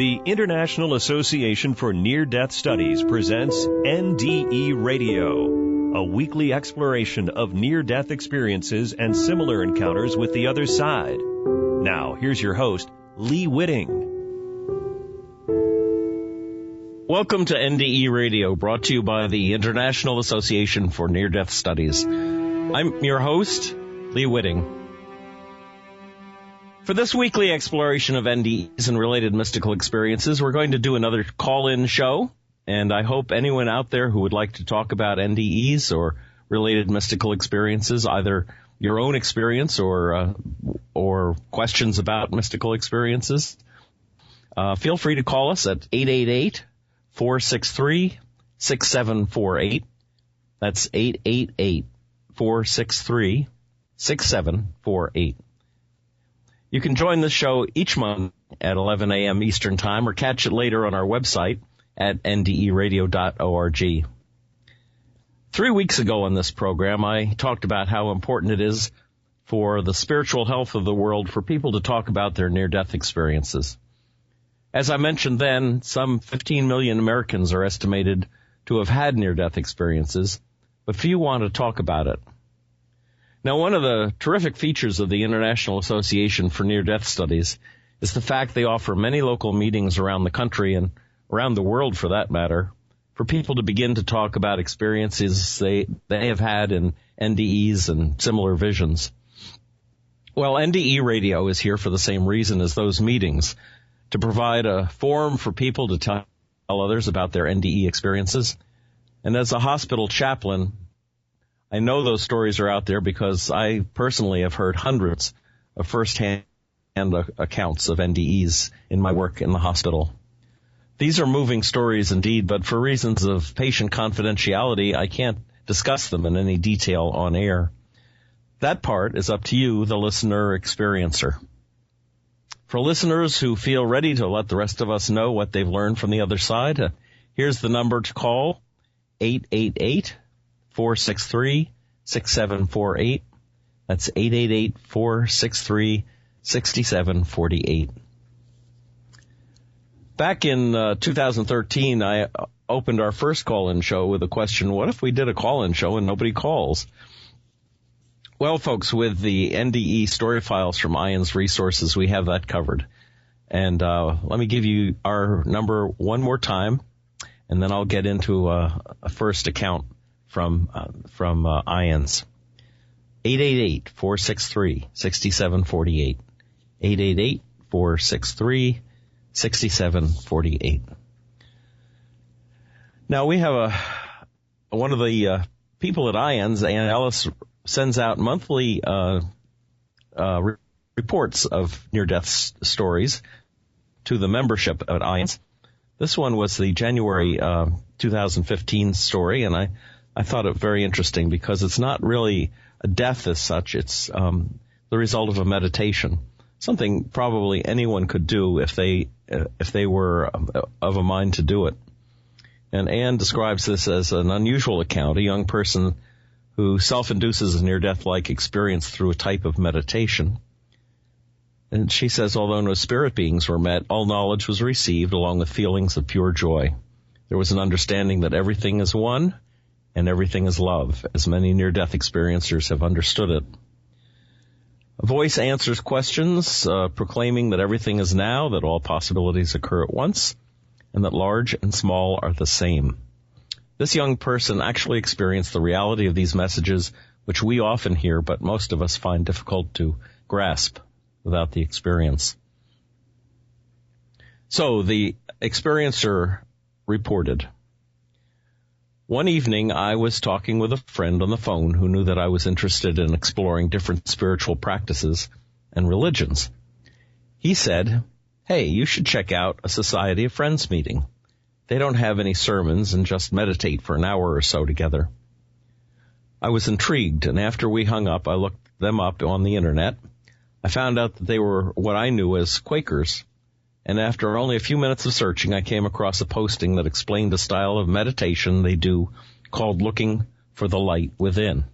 The International Association for Near-Death Studies presents NDE Radio, a weekly exploration of near-death experiences and similar encounters with the other side. Now, here's your host, Lee Witting. Welcome to NDE Radio, brought to you by the International Association for Near-Death Studies. I'm your host, Lee Witting. For this weekly exploration of NDEs and related mystical experiences, we're going to do another call-in show, and I hope anyone out there who would like to talk about NDEs or related mystical experiences, either your own experience or questions about mystical experiences, feel free to call us at 888-463-6748. That's 888-463-6748. You can join the show each month at 11 a.m. Eastern Time or catch it later on our website at nderadio.org. 3 weeks ago on this program, I talked about how important it is for the spiritual health of the world for people to talk about their near-death experiences. As I mentioned then, some 15 million Americans are estimated to have had near-death experiences, but few want to talk about it. Now, one of the terrific features of the International Association for Near-Death Studies is the fact they offer many local meetings around the country and around the world, for that matter, for people to begin to talk about experiences they have had in NDEs and similar visions. Well, NDE Radio is here for the same reason as those meetings, to provide a forum for people to tell others about their NDE experiences. And as a hospital chaplain, I know those stories are out there because I personally have heard hundreds of first-hand accounts of NDEs in my work in the hospital. These are moving stories indeed, but for reasons of patient confidentiality, I can't discuss them in any detail on air. That part is up to you, the listener experiencer. For listeners who feel ready to let the rest of us know what they've learned from the other side, here's the number to call, 888-463-6748. That's 888-463-6748. Back in 2013, I opened our first call-in show with a question, what if we did a call-in show and nobody calls? Well, folks, with the NDE story files from Ian's Resources, we have that covered. And let me give you our number one more time, and then I'll get into a first account from Ian's. 888-463-6748. 888-463-6748. Now, we have one of the people at Ian's, Ann Ellis, sends out monthly reports of near-death stories to the membership at Ian's. This one was the January 2015 story, and I thought it very interesting because it's not really a death as such. It's the result of a meditation, something probably anyone could do if they were of a mind to do it. And Anne describes this as an unusual account, a young person who self-induces a near-death-like experience through a type of meditation. And she says, although no spirit beings were met, all knowledge was received along with feelings of pure joy. There was an understanding that everything is one and everything is love, as many near-death experiencers have understood it. A voice answers questions, proclaiming that everything is now, that all possibilities occur at once, and that large and small are the same. This young person actually experienced the reality of these messages, which we often hear, but most of us find difficult to grasp without the experience. So the experiencer reported, one evening I was talking with a friend on the phone who knew that I was interested in exploring different spiritual practices and religions. He said, hey, you should check out a Society of Friends meeting. They don't have any sermons and just meditate for an hour or so together. I was intrigued, and after we hung up, I looked them up on the internet. I found out that they were what I knew as Quakers, and after only a few minutes of searching, I came across a posting that explained a style of meditation they do called looking for the light within.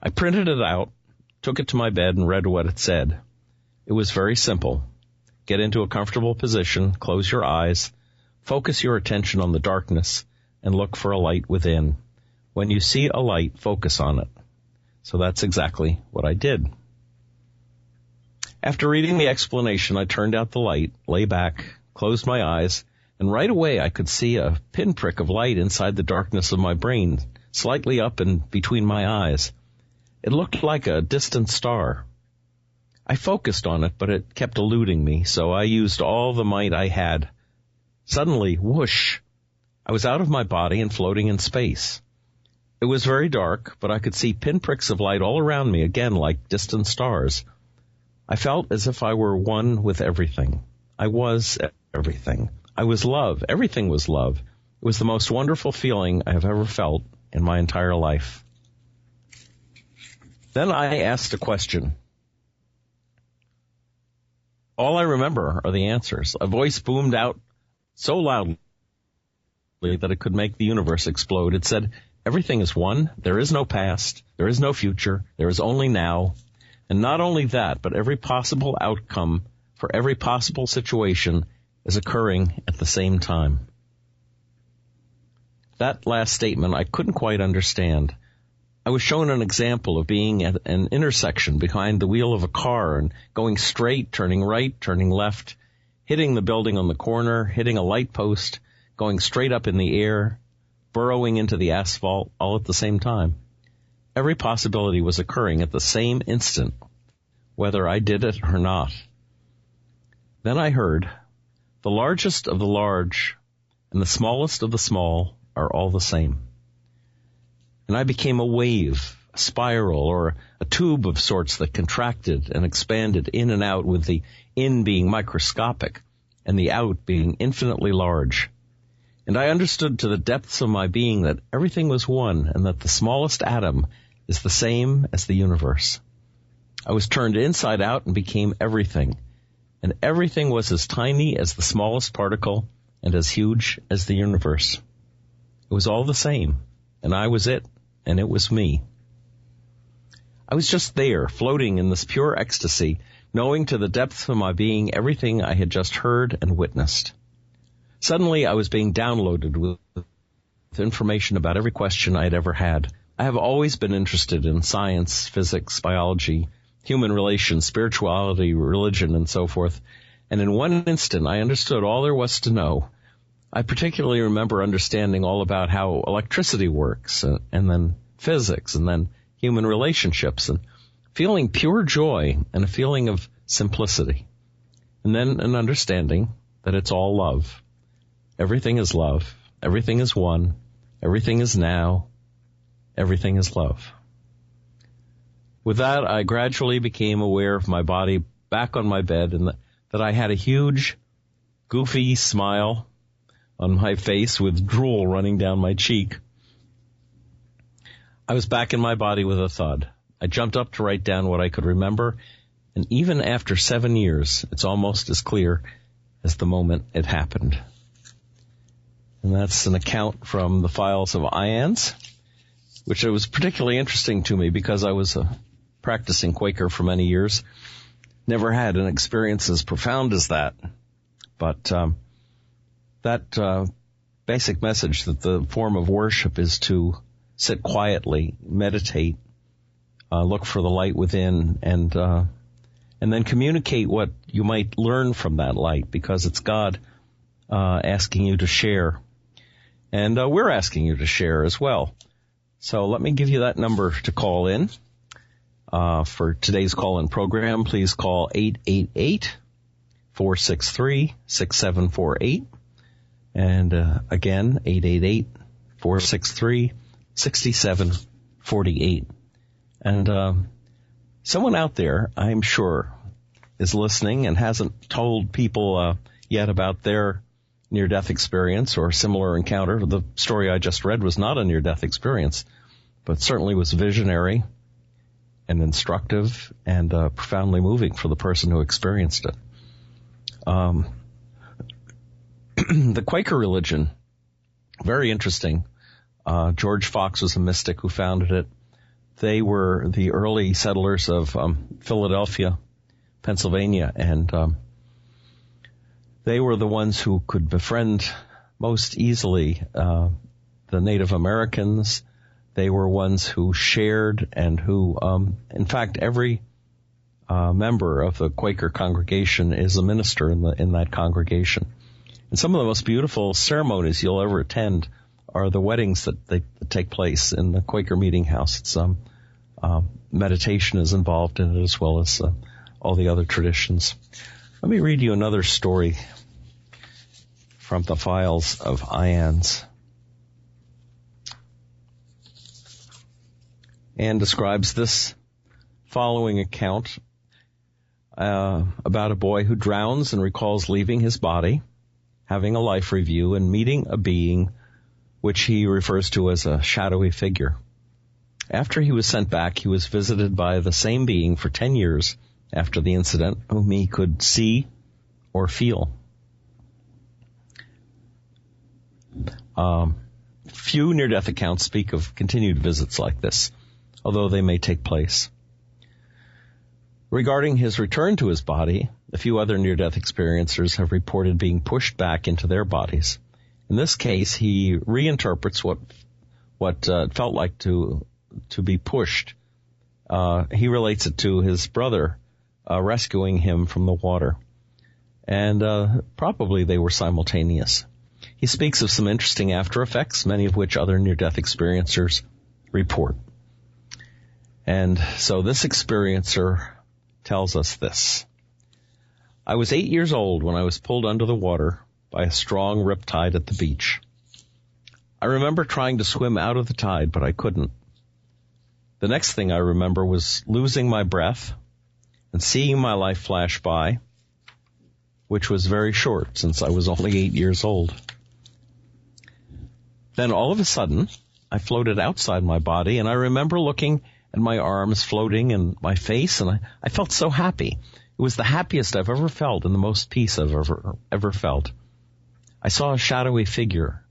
I printed it out, took it to my bed, and read what it said. It was very simple. get into a comfortable position, close your eyes, focus your attention on the darkness, and look for a light within. When you see a light, focus on it. So that's exactly what I did. After reading the explanation, I turned out the light, lay back, closed my eyes, and right away I could see a pinprick of light inside the darkness of my brain, slightly up and between my eyes. It looked like a distant star. I focused on it, but it kept eluding me, so I used all the might I had. Suddenly, whoosh, I was out of my body and floating in space. It was very dark, but I could see pinpricks of light all around me, again like distant stars. I felt as if I were one with everything. I was everything. I was love. Everything was love. It was the most wonderful feeling I have ever felt in my entire life. Then I asked a question. All I remember are the answers. A voice boomed out so loudly that it could make the universe explode. It said, everything is one. There is no past. There is no future. There is only now. And not only that, but every possible outcome for every possible situation is occurring at the same time. That last statement I couldn't quite understand. I was shown an example of being at an intersection behind the wheel of a car and going straight, turning right, turning left, hitting the building on the corner, hitting a light post, going straight up in the air, burrowing into the asphalt, all at the same time. Every possibility was occurring at the same instant, whether I did it or not. Then I heard, the largest of the large and the smallest of the small are all the same. And I became a wave, a spiral, or a tube of sorts that contracted and expanded in and out, with the in being microscopic and the out being infinitely large. And I understood to the depths of my being that everything was one and that the smallest atom is the same as the universe. I was turned inside out and became everything. And everything was as tiny as the smallest particle and as huge as the universe. It was all the same, and I was it, and it was me. I was just there, floating in this pure ecstasy, knowing to the depths of my being everything I had just heard and witnessed. Suddenly, I was being downloaded with information about every question I had ever had. I have always been interested in science, physics, biology, human relations, spirituality, religion, and so forth. And in one instant, I understood all there was to know. I particularly remember understanding all about how electricity works, and then physics, and then human relationships, and feeling pure joy and a feeling of simplicity. And then an understanding that it's all love. Everything is love. Everything is one. Everything is now. Everything is love. With that, I gradually became aware of my body back on my bed, and that I had a huge, goofy smile on my face with drool running down my cheek. I was back in my body with a thud. I jumped up to write down what I could remember, and even after 7 years, it's almost as clear as the moment it happened. And that's an account from the files of IANS, which was particularly interesting to me because I was a practicing Quaker for many years. Never had an experience as profound as that. But that basic message that the form of worship is to sit quietly, meditate, look for the light within, and then communicate what you might learn from that light, because it's God asking you to share. And we're asking you to share as well. So let me give you that number to call in. For today's call-in program, please call 888-463-6748. And again, 888-463-6748. And someone out there, I'm sure, is listening and hasn't told people yet about their near-death experience or similar encounter. The story I just read was not a near-death experience, but certainly was visionary and instructive and profoundly moving for the person who experienced it. The Quaker religion, very interesting. George Fox was a mystic who founded it. They were the early settlers of Philadelphia, Pennsylvania, and They were the ones who could befriend most easily the Native Americans. They were ones who shared and who, in fact, every member of the Quaker congregation is a minister in that congregation. And some of the most beautiful ceremonies you'll ever attend are the weddings that take place in the Quaker meeting house. It's meditation is involved in it as well as all the other traditions. Let me read you another story from the files of IANS. Anne describes this following account about a boy who drowns and recalls leaving his body, having a life review, and meeting a being which he refers to as a shadowy figure. After he was sent back, he was visited by the same being for 10 years after the incident, whom he could see or feel. Few near-death accounts speak of continued visits like this, although they may take place. Regarding his return to his body, a few other near-death experiencers have reported being pushed back into their bodies. In this case, he reinterprets what felt like to be pushed. He relates it to his brother rescuing him from the water. And probably they were simultaneous. He speaks of some interesting after effects, many of which other near-death experiencers report. And so this experiencer tells us this. I was 8 years old when I was pulled under the water by a strong riptide at the beach. I remember trying to swim out of the tide, but I couldn't. The next thing I remember was losing my breath and seeing my life flash by, which was very short since I was only 8 years old. Then all of a sudden, I floated outside my body, and I remember looking at my arms floating and my face, and I felt so happy. It was the happiest I've ever felt and the most peace I've ever felt. I saw a shadowy figure,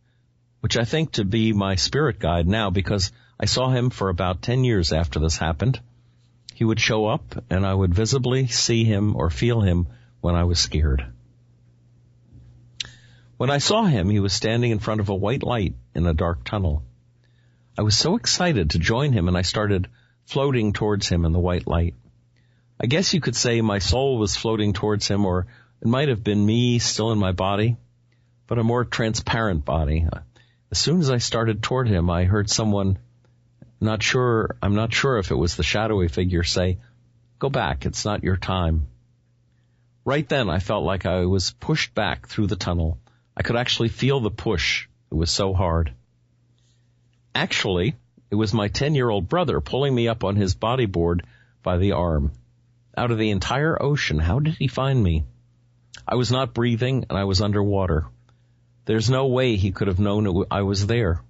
which I think to be my spirit guide now because I saw him for about 10 years after this happened. He would show up, and I would visibly see him or feel him when I was scared. When I saw him, he was standing in front of a white light in a dark tunnel. I was so excited to join him, and I started floating towards him in the white light. I guess you could say my soul was floating towards him, or it might have been me still in my body, but a more transparent body. As soon as I started toward him, I heard someone, I'm not sure if it was the shadowy figure, say, "Go back, it's not your time." Right then, I felt like I was pushed back through the tunnel. I could actually feel the push. It was so hard. Actually, it was my 10-year-old brother pulling me up on his bodyboard by the arm. Out of the entire ocean, how did he find me? I was not breathing, and I was underwater. There's no way he could have known I was there.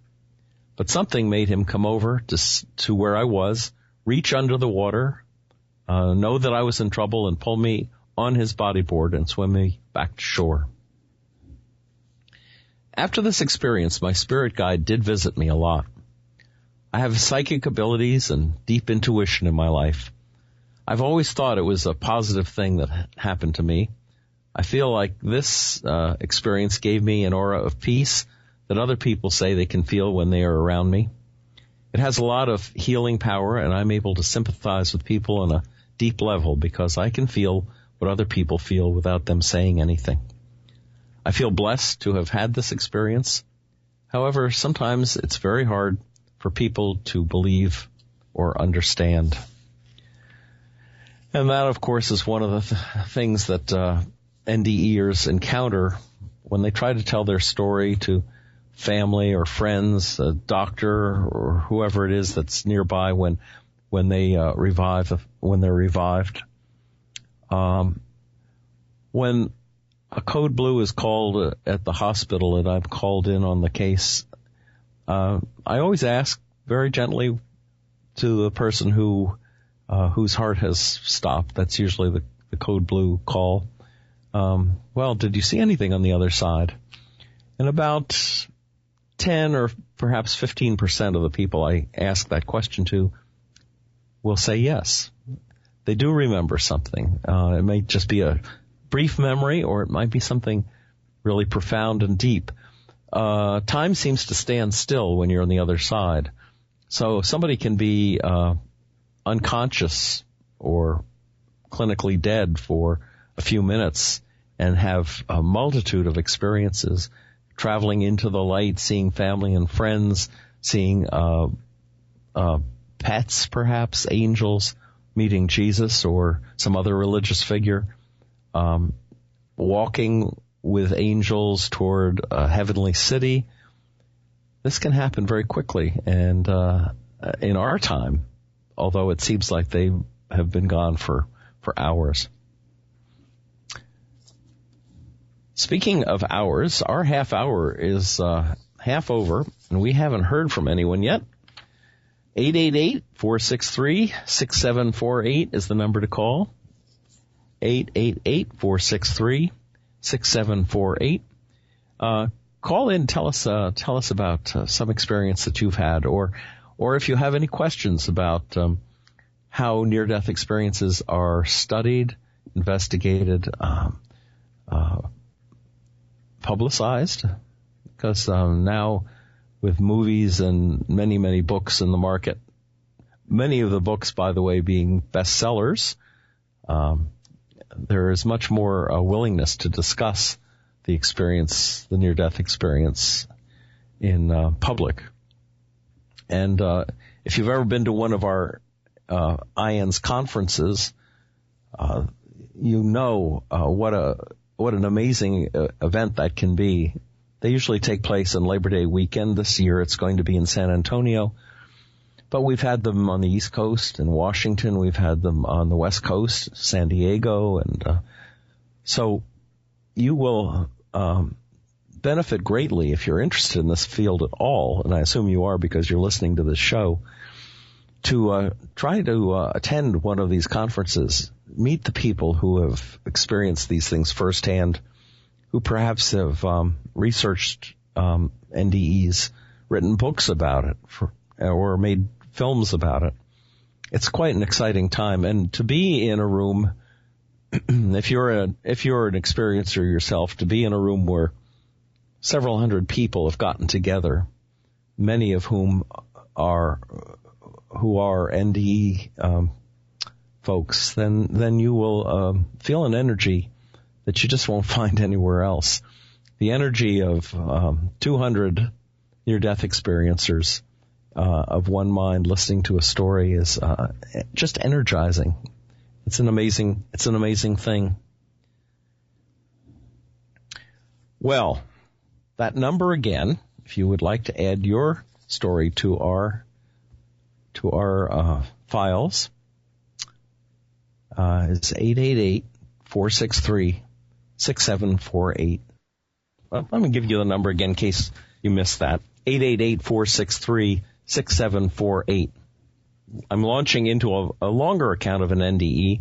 But something made him come over to where I was, reach under the water, know that I was in trouble, and pull me on his bodyboard and swim me back to shore. After this experience, my spirit guide did visit me a lot. I have psychic abilities and deep intuition in my life. I've always thought it was a positive thing that happened to me. I feel like this experience gave me an aura of peace that other people say they can feel when they are around me. It has a lot of healing power, and I'm able to sympathize with people on a deep level because I can feel what other people feel without them saying anything. I feel blessed to have had this experience. However, sometimes it's very hard for people to believe or understand. And that, of course, is one of the things that NDEers encounter when they try to tell their story to family or friends, a doctor or whoever it is that's nearby when they're revived. When a code blue is called at the hospital and I'm called in on the case, I always ask very gently to the person whose heart has stopped. That's usually the code blue call. Well, did you see anything on the other side? And about 10 or perhaps 15% of the people I ask that question to will say yes. They do remember something. It may just be a brief memory, or it might be something really profound and deep. Time seems to stand still when you're on the other side. So somebody can be unconscious or clinically dead for a few minutes and have a multitude of experiences, traveling into the light, seeing family and friends, seeing pets, perhaps, angels, meeting Jesus or some other religious figure, walking with angels toward a heavenly city. This can happen very quickly, and in our time, although it seems like they have been gone for hours. Speaking of hours, our half hour is half over, and we haven't heard from anyone yet. 888-463-6748 is the number to call. 888-463-6748. Call in, tell us about some experience that you've had, or if you have any questions about how near-death experiences are studied, investigated, publicized, because now with movies and many, many books in the market, many of the books, by the way, being bestsellers, there is much more willingness to discuss the experience, the near-death experience in public. And if you've ever been to one of our IANS conferences, you know what an amazing event that can be. They usually take place on Labor Day weekend. This year it's going to be in San Antonio. But we've had them on the East Coast in Washington. We've had them on the West Coast, San Diego. And so you will benefit greatly if you're interested in this field at all, and I assume you are because you're listening to this show, to try to attend one of these conferences. Meet the people who have experienced these things firsthand, who perhaps have researched NDEs, written books about it, or made films about it. It's quite an exciting time, and to be in a room, if you're an experiencer yourself, to be in a room where several hundred people have gotten together, many of whom are NDE folks, then you will feel an energy that you just won't find anywhere else. The energy of 200 near-death experiencers of one mind listening to a story is just energizing. It's an amazing thing. Well, that number again, if you would like to add your story to our files, is 888-463-6748. Well, let me give you the number again in case you missed that. 888-463-6748. I'm launching into a longer account of an NDE.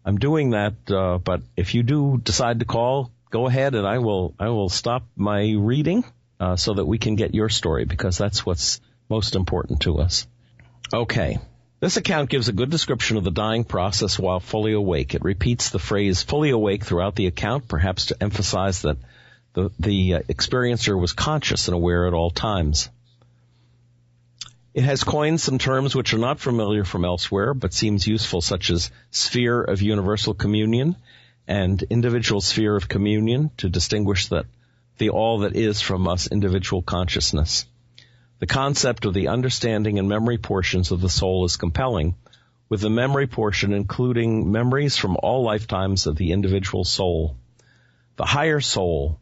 I'm doing that, but if you do decide to call, go ahead and I will stop my reading so that we can get your story, because that's what's most important to us. Okay. This account gives a good description of the dying process while fully awake. It repeats the phrase fully awake throughout the account, perhaps to emphasize that the experiencer was conscious and aware at all times. It has coined some terms which are not familiar from elsewhere, but seems useful, such as sphere of universal communion and individual sphere of communion, to distinguish the all that is from us individual consciousness. The concept of the understanding and memory portions of the soul is compelling, with the memory portion including memories from all lifetimes of the individual soul. The higher soul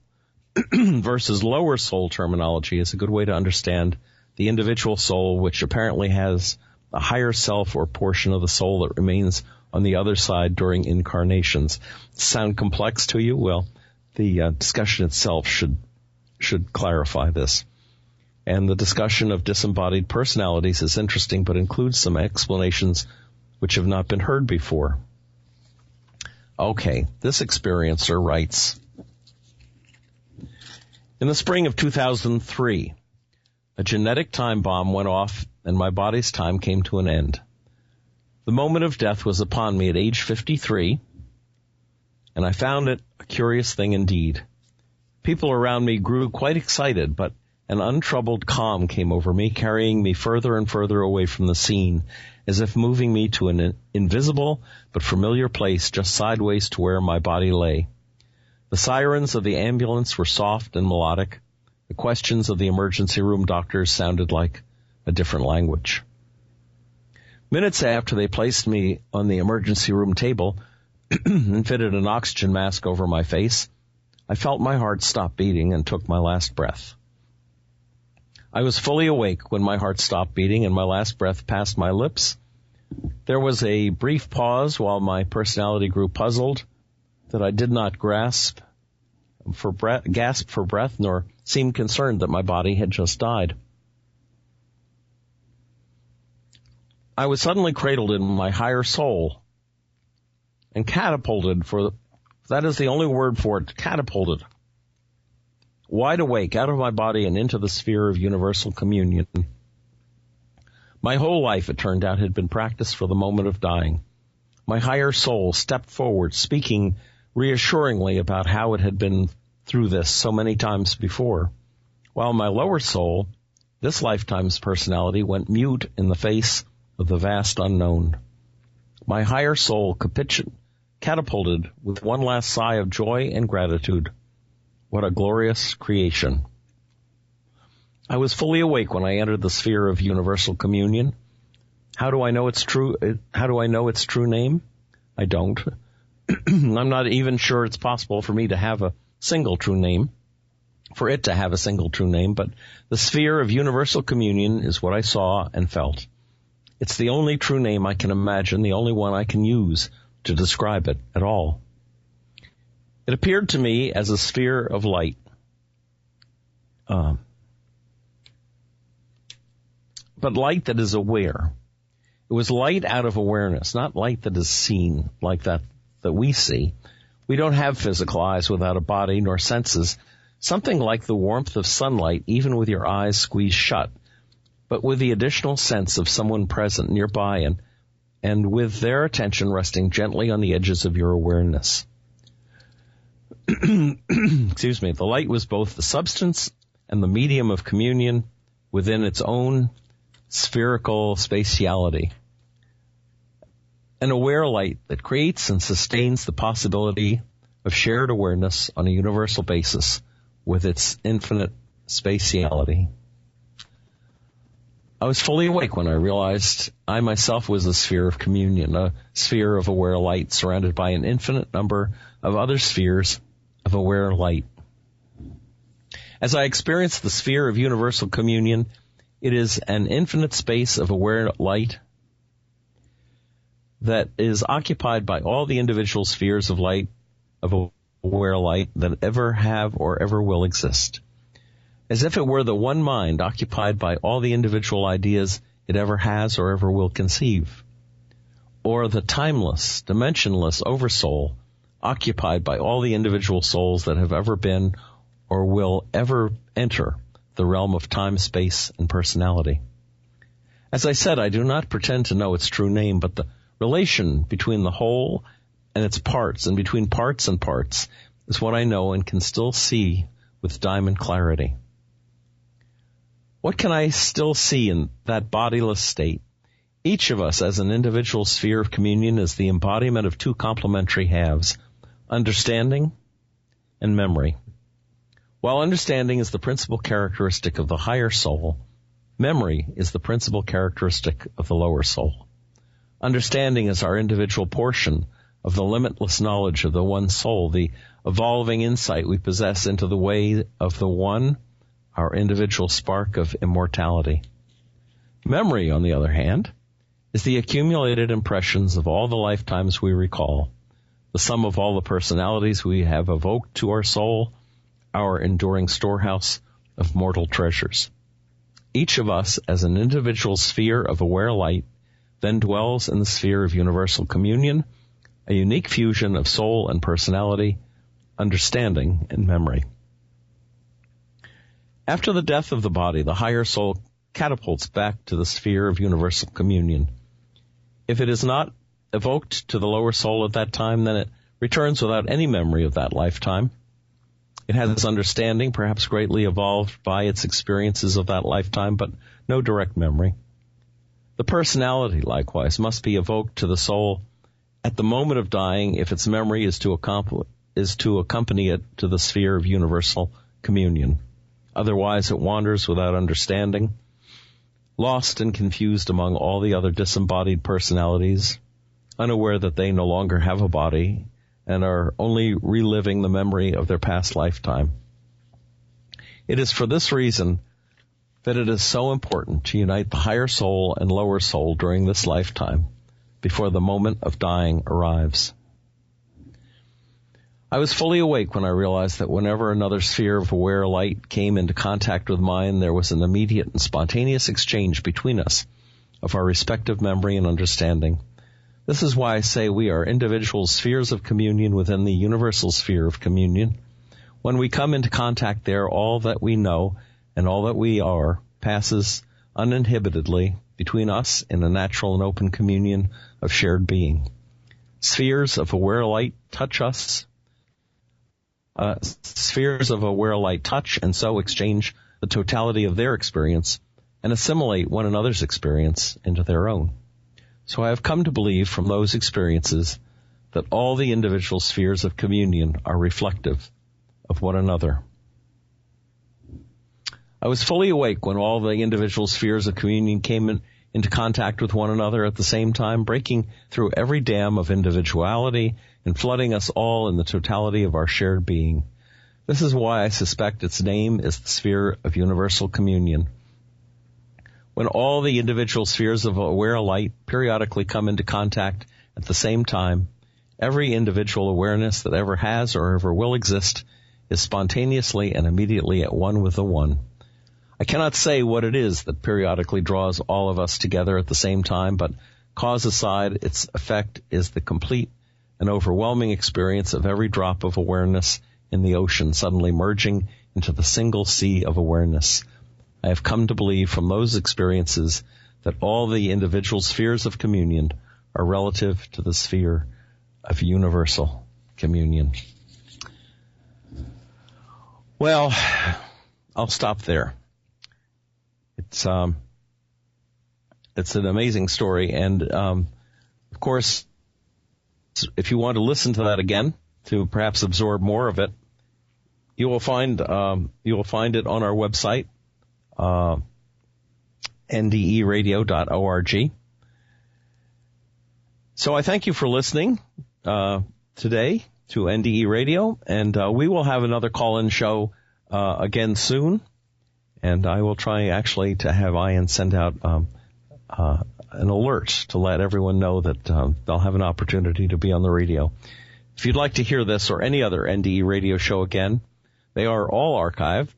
versus lower soul terminology is a good way to understand the individual soul, which apparently has a higher self or portion of the soul that remains on the other side during incarnations. Sound complex to you? Well, the discussion itself should clarify this. And the discussion of disembodied personalities is interesting, but includes some explanations which have not been heard before. Okay, this experiencer writes, in the spring of 2003, a genetic time bomb went off and my body's time came to an end. The moment of death was upon me at age 53, and I found it a curious thing indeed. People around me grew quite excited, but an untroubled calm came over me, carrying me further and further away from the scene, as if moving me to an invisible but familiar place just sideways to where my body lay. The sirens of the ambulance were soft and melodic. The questions of the emergency room doctors sounded like a different language. Minutes after they placed me on the emergency room table and fitted an oxygen mask over my face, I felt my heart stop beating and took my last breath. I was fully awake when my heart stopped beating and my last breath passed my lips. There was a brief pause while my personality grew puzzled that I did not gasp for breath, nor seem concerned that my body had just died. I was suddenly cradled in my higher soul and catapulted, that is the only word for it, catapulted, wide awake out of my body and into the sphere of universal communion. My whole life, it turned out, had been practiced for the moment of dying. My higher soul stepped forward, speaking reassuringly about how it had been through this so many times before, while my lower soul, this lifetime's personality, went mute in the face of the vast unknown. My higher soul catapulted with one last sigh of joy and gratitude. What a glorious creation. I was fully awake when I entered the sphere of universal communion. How do I know its true name? I don't. I'm not even sure it's possible for me to have a single true name, for it to have a single true name, but the sphere of universal communion is what I saw and felt. It's the only true name I can imagine, the only one I can use to describe it at all. It appeared to me as a sphere of light. But light that is aware. It was light out of awareness, not light that is seen like that we see. We don't have physical eyes without a body nor senses. Something like the warmth of sunlight, even with your eyes squeezed shut, but with the additional sense of someone present nearby and with their attention resting gently on the edges of your awareness. Excuse me. The light was both the substance and the medium of communion within its own spherical spatiality. An aware light that creates and sustains the possibility of shared awareness on a universal basis with its infinite spatiality. I was fully awake when I realized I myself was a sphere of communion, a sphere of aware light surrounded by an infinite number of other spheres of aware light. As I experienced the sphere of universal communion, it is an infinite space of aware light that is occupied by all the individual spheres of light, of aware light that ever have or ever will exist. As if it were the one mind occupied by all the individual ideas it ever has or ever will conceive. Or the timeless, dimensionless oversoul occupied by all the individual souls that have ever been or will ever enter the realm of time, space, and personality. As I said, I do not pretend to know its true name, but the relation between the whole and its parts, and between parts and parts, is what I know and can still see with diamond clarity. What can I still see in that bodiless state? Each of us as an individual sphere of communion is the embodiment of two complementary halves, understanding and memory. While understanding is the principal characteristic of the higher soul, memory is the principal characteristic of the lower soul. Understanding is our individual portion of the limitless knowledge of the one soul, the evolving insight we possess into the way of the one, our individual spark of immortality. Memory, on the other hand, is the accumulated impressions of all the lifetimes we recall, the sum of all the personalities we have evoked to our soul, our enduring storehouse of mortal treasures. Each of us, as an individual sphere of aware light, then dwells in the sphere of universal communion, a unique fusion of soul and personality, understanding and memory. After the death of the body, the higher soul catapults back to the sphere of universal communion. If it is not evoked to the lower soul at that time, then it returns without any memory of that lifetime. It has understanding, perhaps greatly evolved by its experiences of that lifetime, but no direct memory. The personality, likewise, must be evoked to the soul at the moment of dying if its memory is to accompany it to the sphere of universal communion. Otherwise, it wanders without understanding, lost and confused among all the other disembodied personalities, unaware that they no longer have a body and are only reliving the memory of their past lifetime. It is for this reason that it is so important to unite the higher soul and lower soul during this lifetime before the moment of dying arrives. I was fully awake when I realized that whenever another sphere of aware light came into contact with mine, there was an immediate and spontaneous exchange between us of our respective memory and understanding. This is why I say we are individual spheres of communion within the universal sphere of communion. When we come into contact there, all that we know and all that we are passes uninhibitedly between us in a natural and open communion of shared being. Spheres of aware light touch us. Spheres of aware light touch and so exchange the totality of their experience and assimilate one another's experience into their own. So I have come to believe from those experiences that all the individual spheres of communion are reflective of one another. I was fully awake when all the individual spheres of communion came into contact with one another at the same time, breaking through every dam of individuality and flooding us all in the totality of our shared being. This is why I suspect its name is the sphere of universal communion. When all the individual spheres of aware light periodically come into contact at the same time, every individual awareness that ever has or ever will exist is spontaneously and immediately at one with the one. I cannot say what it is that periodically draws all of us together at the same time, but cause aside, its effect is the complete and overwhelming experience of every drop of awareness in the ocean suddenly merging into the single sea of awareness. I have come to believe from those experiences that all the individual spheres of communion are relative to the sphere of universal communion. Well, I'll stop there. It's an amazing story, and of course, if you want to listen to that again, to perhaps absorb more of it, you will find it on our website, NDERadio.org. So I thank you for listening today to NDE Radio, and we will have another call-in show again soon. And I will try actually to have Ian send out an alert to let everyone know that they'll have an opportunity to be on the radio. If you'd like to hear this or any other NDE radio show again, they are all archived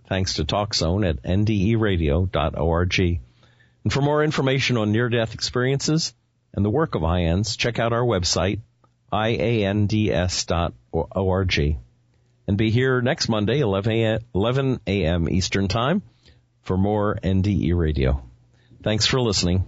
thanks to TalkZone at NDERadio.org. And for more information on near-death experiences and the work of IANDS, check out our website, IANDS.org. And be here next Monday, 11 a.m. Eastern Time, for more NDE Radio. Thanks for listening.